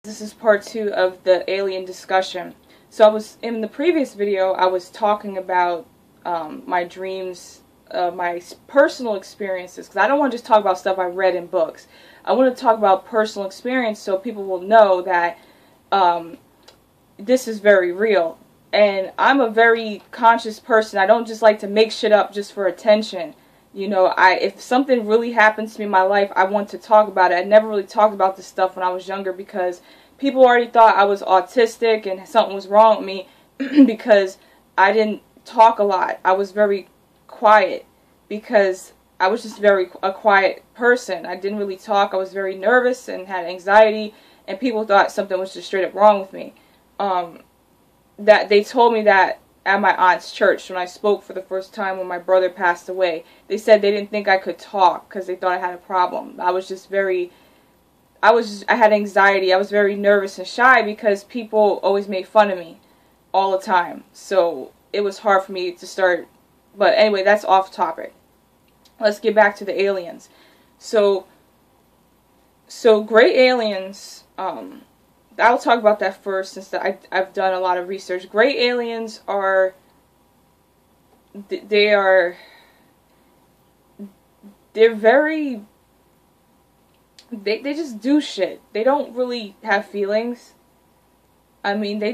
This is part 2 of the alien discussion. So I was, in the previous video, I was talking about my dreams, my personal experiences, because I don't want to just talk about stuff I read in books. I want to talk about personal experience so people will know that this is very real. And I'm a very conscious person. I don't just like to make shit up just for attention. You know, if something really happens to me in my life, I want to talk about it. I never really talked about this stuff when I was younger because people already thought I was autistic and something was wrong with me because I didn't talk a lot. I was very quiet because I was just a quiet person. I didn't really talk. I was very nervous and had anxiety, and people thought something was just straight up wrong with me. That they told me that at my aunt's church when I spoke for the first time when my brother passed away. They said they didn't think I could talk because they thought I had a problem. I had anxiety. I was very nervous and shy because people always made fun of me all the time. So it was hard for me to start. But anyway, that's off topic. Let's get back to the aliens. So gray aliens, I'll talk about that first since I've done a lot of research. Gray aliens they're very, they just do shit. They don't really have feelings. I mean, I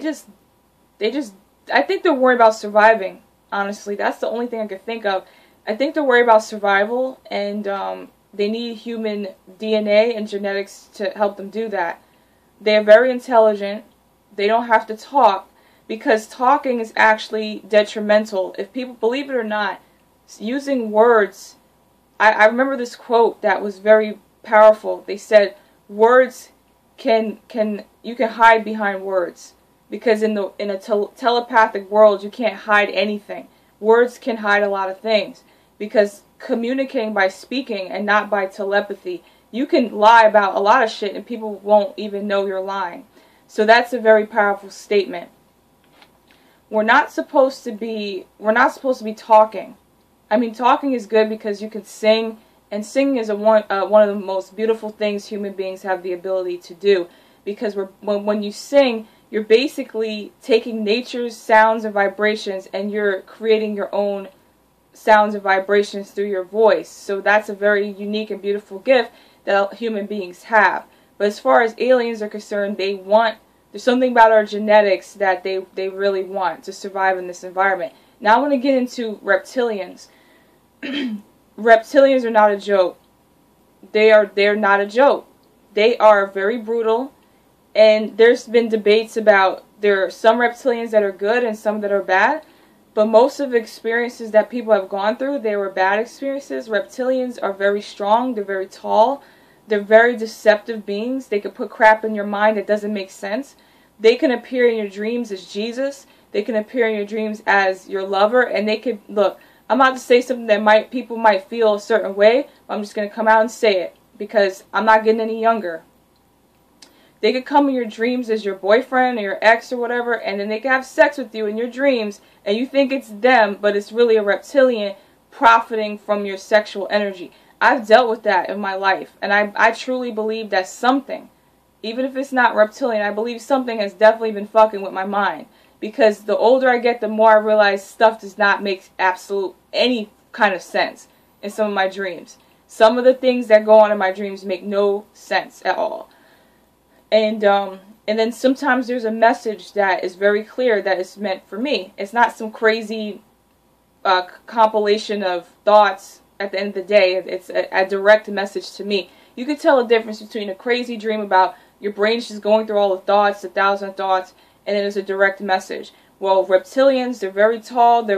think they're worried about surviving, honestly. That's the only thing I could think of. I think they're worried about survival, and they need human DNA and genetics to help them do that. They're very intelligent. They don't have to talk because talking is actually detrimental. If people believe it or not, using words, I remember this quote that was very powerful. They said, words you can hide behind words because in a telepathic world you can't hide anything. Words can hide a lot of things because communicating by speaking and not by telepathy, you can lie about a lot of shit and people won't even know you're lying. So that's a very powerful statement. We're not supposed to be talking. I mean, talking is good because you can sing, and singing is one of the most beautiful things human beings have the ability to do. Because when you sing, you're basically taking nature's sounds and vibrations and you're creating your own sounds and vibrations through your voice. So that's a very unique and beautiful gift that human beings have. But as far as aliens are concerned, there's something about our genetics that they really want to survive in this environment. Now I want to get into reptilians. Reptilians are not a joke. They're not a joke. They are very brutal, and there's been debates about there are some reptilians that are good and some that are bad. But most of the experiences that people have gone through, they were bad experiences. Reptilians are very strong. They're very tall. They're very deceptive beings. They could put crap in your mind that doesn't make sense. They can appear in your dreams as Jesus. They can appear in your dreams as your lover. And they could, look, I'm about to say something that people might feel a certain way. But I'm just going to come out and say it because I'm not getting any younger. They could come in your dreams as your boyfriend or your ex or whatever, and then they could have sex with you in your dreams, and you think it's them, but it's really a reptilian profiting from your sexual energy. I've dealt with that in my life, and I truly believe that something, even if it's not reptilian, I believe something has definitely been fucking with my mind. Because the older I get, the more I realize stuff does not make any kind of sense in some of my dreams. Some of the things that go on in my dreams make no sense at all. And then sometimes there's a message that is very clear that is meant for me. It's not some crazy compilation of thoughts at the end of the day. It's a direct message to me. You can tell the difference between a crazy dream about your brain's just going through all the thoughts, 1,000 thoughts, and then there's a direct message. Well, reptilians, they're very tall. They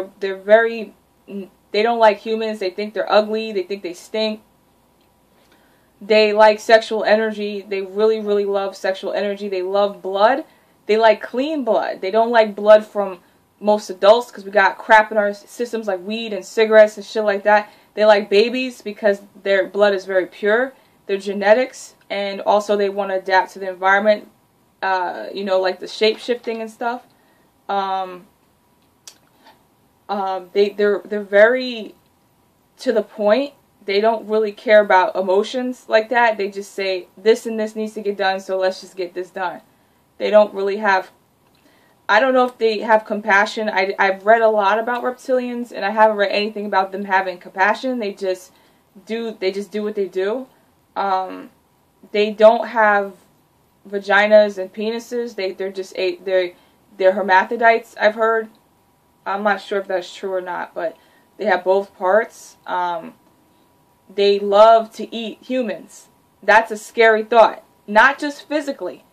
don't like humans. They think they're ugly. They think they stink. They like sexual energy. They really, really love sexual energy. They love blood. They like clean blood. They don't like blood from most adults because we got crap in our systems like weed and cigarettes and shit like that. They like babies because their blood is very pure. Their genetics, and also they want to adapt to the environment, like the shape-shifting and stuff. They're very to the point. They don't really care about emotions like that. They just say, this and this needs to get done, so let's just get this done. They don't really have, I don't know if they have compassion. I've read a lot about reptilians, and I haven't read anything about them having compassion. They just do what they do. They don't have vaginas and penises. They're hermaphrodites, I've heard. I'm not sure if that's true or not, but they have both parts. They love to eat humans. That's a scary thought. Not just physically,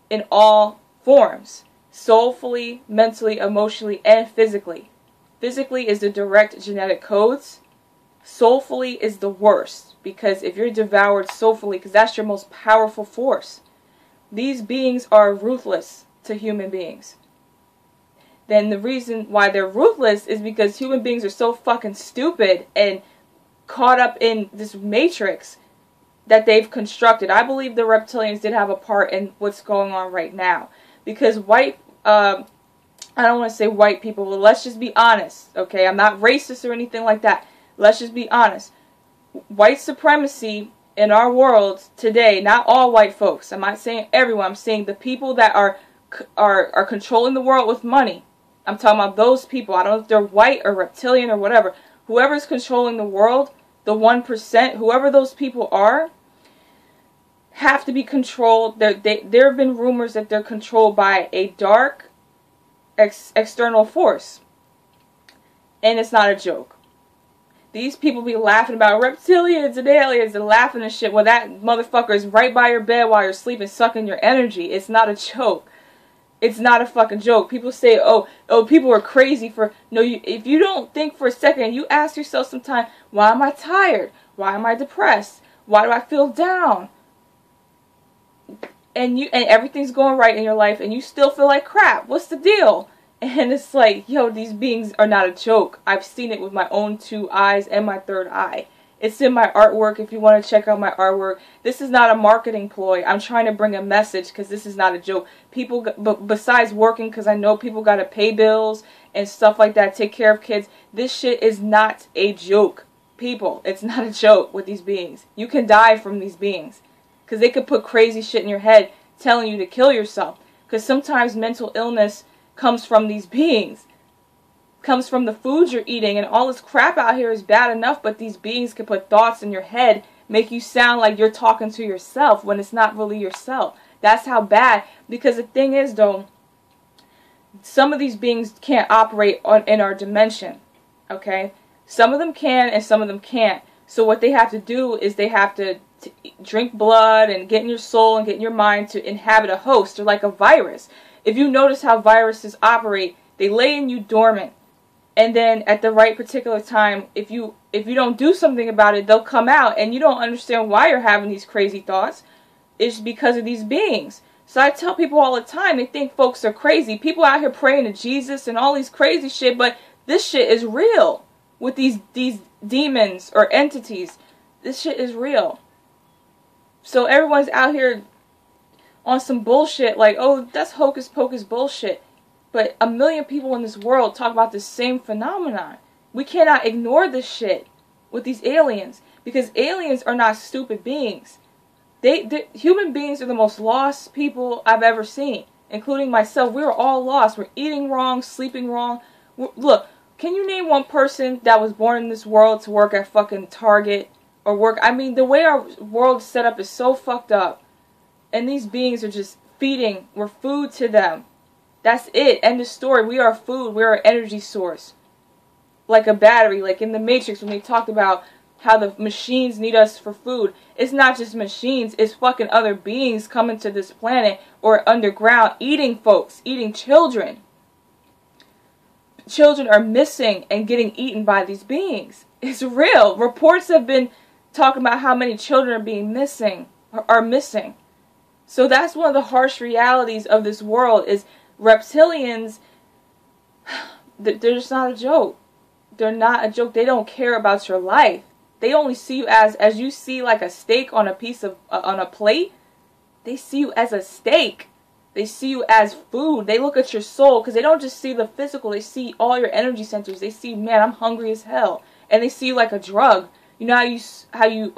in all forms. Soulfully, mentally, emotionally, and physically. Physically is the direct genetic codes. Soulfully is the worst, because if you're devoured soulfully, because that's your most powerful force, these beings are ruthless to human beings. Then the reason why they're ruthless is because human beings are so fucking stupid and caught up in this matrix that they've constructed. I believe the reptilians did have a part in what's going on right now. Because I don't want to say white people, but let's just be honest, okay? I'm not racist or anything like that. Let's just be honest. White supremacy in our world today, not all white folks, I'm not saying everyone, I'm saying the people that are controlling the world with money. I'm talking about those people. I don't know if they're white or reptilian or whatever. Whoever's controlling the world, the 1%, whoever those people are, have to be controlled. There have been rumors that they're controlled by a dark external force. And it's not a joke. These people be laughing about reptilians and aliens and laughing and shit. Well, that motherfucker is right by your bed while you're sleeping, sucking your energy. It's not a joke. It's not a fucking joke. People say, oh, people are crazy for... No, if you don't think for a second, you ask yourself sometime, why am I tired? Why am I depressed? Why do I feel down? And everything's going right in your life, and you still feel like crap. What's the deal? And it's like, yo, these beings are not a joke. I've seen it with my own 2 eyes and my 3rd eye. It's in my artwork if you want to check out my artwork. This is not a marketing ploy. I'm trying to bring a message because this is not a joke. People, besides working, because I know people got to pay bills and stuff like that, take care of kids. This shit is not a joke. People, it's not a joke with these beings. You can die from these beings because they could put crazy shit in your head telling you to kill yourself. Because sometimes mental illness comes from these beings. Comes from the food you're eating, and all this crap out here is bad enough, but these beings can put thoughts in your head, make you sound like you're talking to yourself when it's not really yourself. That's how bad, because the thing is though, some of these beings can't operate in our dimension, okay? Some of them can and some of them can't. So what they have to do is they have to drink blood and get in your soul and get in your mind to inhabit a host. They're like a virus. If you notice how viruses operate, they lay in you dormant. And then at the right particular time, if you don't do something about it, they'll come out, and you don't understand why you're having these crazy thoughts. It's because of these beings. So I tell people all the time, they think folks are crazy. People out here praying to Jesus and all these crazy shit, but this shit is real with these demons or entities. This shit is real. So everyone's out here on some bullshit like, oh, that's hocus pocus bullshit. But 1 million people in this world talk about the same phenomenon. We cannot ignore this shit with these aliens, because aliens are not stupid beings. Human beings are the most lost people I've ever seen, including myself. We're all lost. We're eating wrong, sleeping wrong. Look, can you name one person that was born in this world to work at fucking Target or work? I mean, the way our world is set up is so fucked up. And these beings are just feeding. We're food to them. That's it. End of story. We are food. We're an energy source. Like a battery. Like in the Matrix when they talked about how the machines need us for food. It's not just machines. It's fucking other beings coming to this planet or underground eating folks. Eating children. Children are missing and getting eaten by these beings. It's real. Reports have been talking about how many children are being missing. Are missing. So that's one of the harsh realities of this world is reptilians, they're just not a joke. They're not a joke. They don't care about your life. They only see you as you see like a steak on a piece of, on a plate. They see you as a steak. They see you as food. They look at your soul because they don't just see the physical. They see all your energy centers. They see, man, I'm hungry as hell. And they see you like a drug. You know how you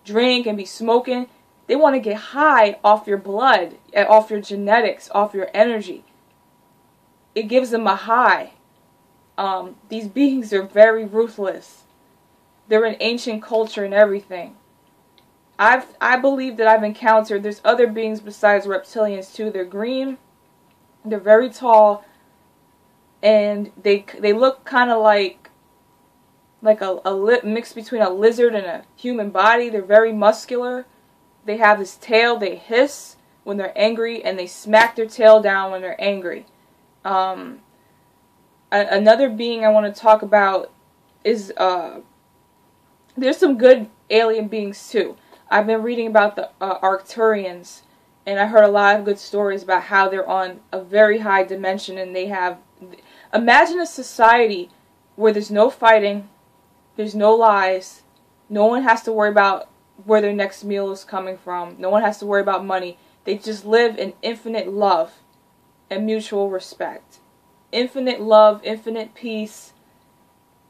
drink and be smoking? They want to get high off your blood, off your genetics, off your energy. It gives them a high. These beings are very ruthless. They're an ancient culture and everything. I believe that I've encountered, there's other beings besides reptilians too. They're green, they're very tall, and they look kind of like a mix between a lizard and a human body. They're very muscular. They have this tail. They hiss when they're angry, and they smack their tail down when they're angry. Another being I want to talk about is there's some good alien beings too. I've been reading about the Arcturians, and I heard a lot of good stories about how they're on a very high dimension, and they have... Imagine a society where there's no fighting, there's no lies, no one has to worry about where their next meal is coming from, no one has to worry about money. They just live in infinite love and mutual respect. Infinite love, infinite peace,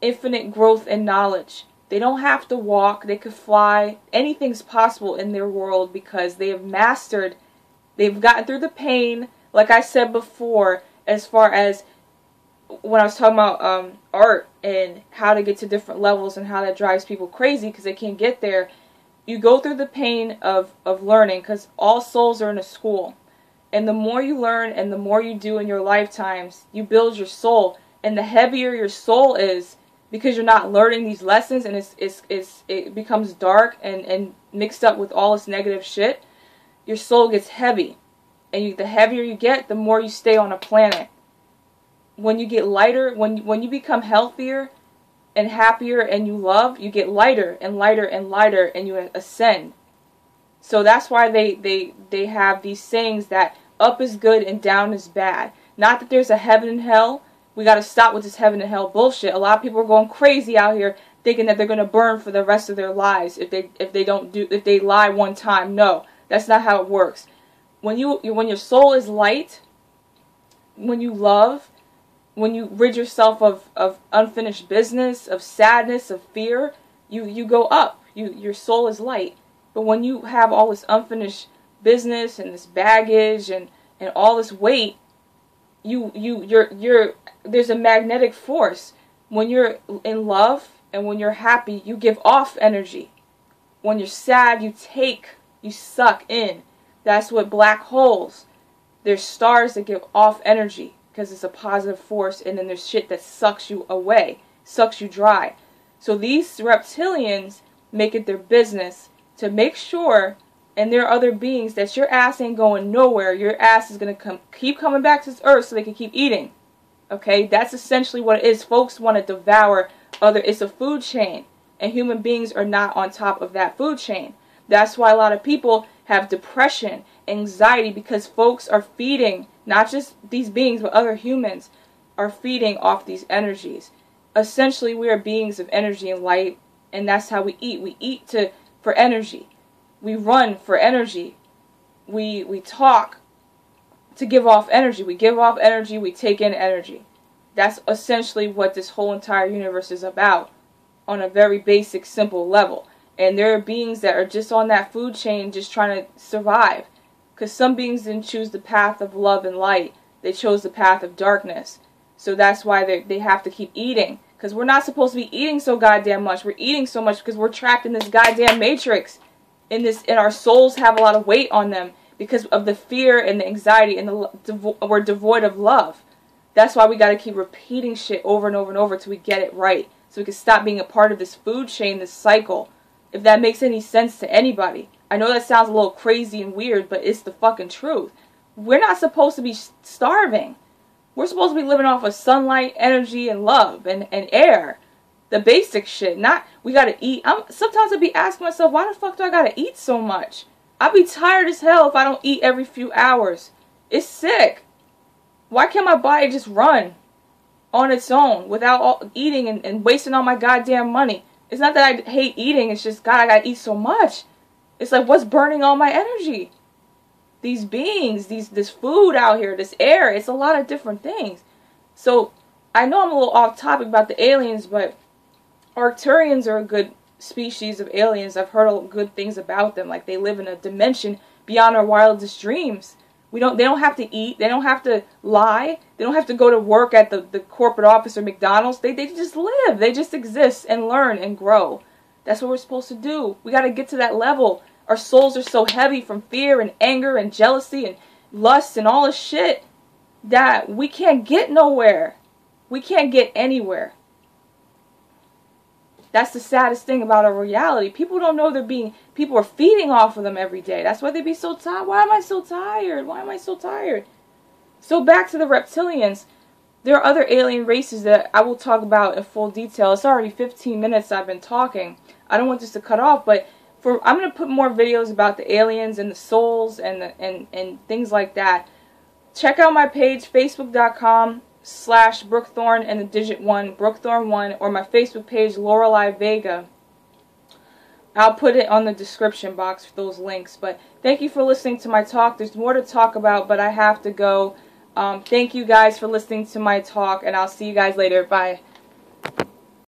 infinite growth and knowledge. They don't have to walk, they could fly. Anything's possible in their world because they have mastered, they've gotten through the pain, like I said before, as far as when I was talking about art and how to get to different levels and how that drives people crazy because they can't get there. You go through the pain of learning, because all souls are in a school. And the more you learn and the more you do in your lifetimes, you build your soul. And the heavier your soul is, because you're not learning these lessons, and it becomes dark and mixed up with all this negative shit, your soul gets heavy. And the heavier you get, the more you stay on a planet. When you get lighter, when you become healthier and happier and you love, you get lighter and lighter and lighter, and you ascend. So that's why they have these sayings that up is good and down is bad. Not that there's a heaven and hell. We got to stop with this heaven and hell bullshit. A lot of people are going crazy out here thinking that they're going to burn for the rest of their lives if they lie one time. No, that's not how it works. When your soul is light, when you love, when you rid yourself of unfinished business, of sadness, of fear, you go up. Your soul is light. But when you have all this unfinished business and this baggage and all this weight, there's a magnetic force. When you're in love and when you're happy, you give off energy. When you're sad, you suck in. That's what black holes. There's stars that give off energy because it's a positive force, and then there's shit that sucks you away, sucks you dry. So these reptilians make it their business to make sure, and there are other beings, that your ass ain't going nowhere. Your ass is going to keep coming back to this earth so they can keep eating. Okay? That's essentially what it is. Folks want to devour it's a food chain, and human beings are not on top of that food chain. That's why a lot of people have depression, anxiety, because folks are feeding, not just these beings, but other humans are feeding off these energies. Essentially, we are beings of energy and light, and that's how we eat. We eat for energy. We run for energy. We talk to give off energy. We give off energy. We take in energy. That's essentially what this whole entire universe is about on a very basic, simple level. And there are beings that are just on that food chain just trying to survive. Because some beings didn't choose the path of love and light. They chose the path of darkness. So that's why they have to keep eating. Because we're not supposed to be eating so goddamn much. We're eating so much because we're trapped in this goddamn matrix. And our souls have a lot of weight on them because of the fear and the anxiety, and we're devoid of love. That's why we got to keep repeating shit over and over and over till we get it right. So we can stop being a part of this food chain, this cycle. If that makes any sense to anybody. I know that sounds a little crazy and weird, but it's the fucking truth. We're not supposed to be starving. We're supposed to be living off of sunlight, energy, and love, and air. The basic shit. Not, we gotta eat. Sometimes I be asking myself, why the fuck do I gotta eat so much? I'd be tired as hell if I don't eat every few hours. It's sick. Why can't my body just run on its own without eating and wasting all my goddamn money? It's not that I hate eating, it's just, God, I gotta eat so much. It's like, what's burning all my energy? These beings, this food out here, this air, it's a lot of different things. So, I know I'm a little off topic about the aliens, but Arcturians are a good species of aliens, I've heard good things about them. Like, they live in a dimension beyond our wildest dreams. They don't have to eat. They don't have to lie. They don't have to go to work at the corporate office or McDonald's. They just live. They just exist and learn and grow. That's what we're supposed to do. We got to get to that level. Our souls are so heavy from fear and anger and jealousy and lust and all this shit that we can't get nowhere. We can't get anywhere. That's the saddest thing about our reality. People don't know people are feeding off of them every day. That's why they be so tired. Why am I so tired? Why am I so tired? So back to the reptilians. There are other alien races that I will talk about in full detail. It's already 15 minutes I've been talking. I don't want this to cut off, but I'm going to put more videos about the aliens and the souls and things like that. Check out my page, facebook.com/Brookthorn and the digit 1, Brookthorn1, or my Facebook page, Lorelei Vega. I'll put it on the description box for those links. But thank you for listening to my talk. There's more to talk about, but I have to go. Thank you guys for listening to my talk, and I'll see you guys later. Bye.